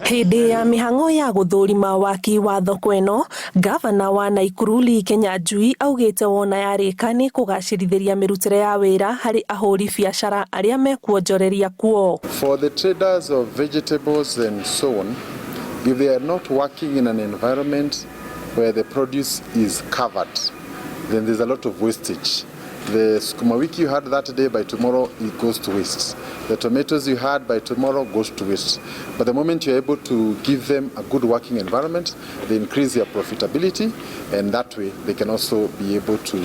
Hĩndĩ ya mĩhang'o ya gũthũrima waki wa thoko ĩno, gavana wa Nakuru Kenya Njui augĩte wona yarĩka nĩ kũgacĩrithĩria mĩrutĩre ya wĩra harĩ ahũri biacara arĩa mekuonjoreria kuo. For the traders of vegetables and so on, if they are not working in an environment where the produce is covered, then there's a lot of wastage. The sukuma wiki you had that day, by tomorrow it goes to waste. The tomatoes you had by tomorrow goes to waste. But the moment you're able to give them a good working environment, they increase their profitability, and that way they can also be able to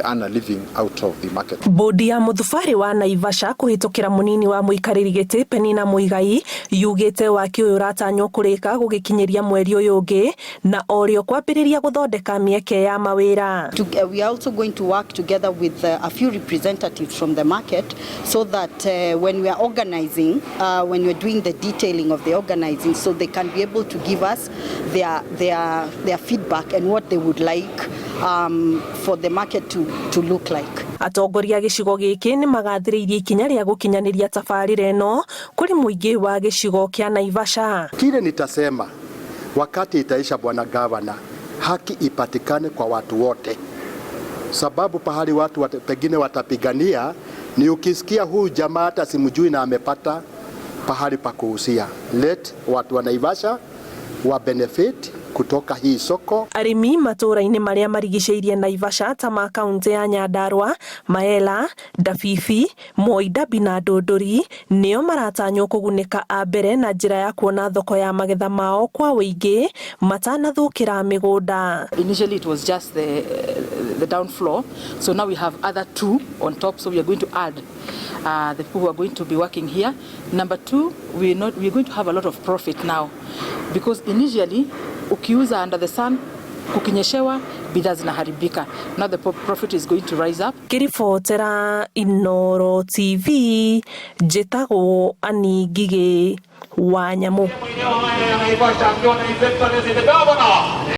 earn a living out of the market. Bodi ya mũthubari wa Naivasha kũhĩtũkĩra mũnini wa mũikarĩri gĩtĩ Penina Muigai yugĩte waki ũyũ ũratanywo kũrĩka gũgĩkinyĩria mweri ũyũ ũngĩ na orĩo kwambĩrĩria gũthondeka mĩeke ya mawĩra. We are also going to work together with a few representatives from the market so that when we are organizing, when we're doing the detailing of the organizing, so they can be able to give us their feedback and what they would like for the market to look like. Atongoria gĩcigo gĩkĩ nĩ magathĩrĩirie ikinya rĩa gũkinyanĩria tabarĩra ĩno kũrĩ mũingĩ wa gĩcigo kĩa Naivasha. Kile nitasema wakati itaisha, bwana gavana, haki ipatikane kwa watu wote. Sababu pahali watu pengine watapigania ni ukisikia huu jamaa hata simjui na amepata pahali pa kuhusia. Let watu wa Naivasha wa benefit kutoka hii soko. Arĩmi matũra-inĩ marĩa marigicĩirie Naivasha ta ma kaunti ya Nyandarua, Maela, Dafifi, Moi, Dabi na Ndũndũri nĩo maratanywo kũgunĩka a mbere na njĩra ya kuona thoko ya magetha mao kwa wĩingĩ matanathũkĩra mĩgũnda. Initially it was just the down floor, so now we have other two on top, so we are going to add the people who are going to be working here. Number two, we are going to have a lot of profit now, because initially ukiuza under the sun, kukinyeshewa, bidhaa zinaharibika. Now the profit is going to rise up. Kiribotera Inoro TV, Jetago Ani Gige Wanyamu.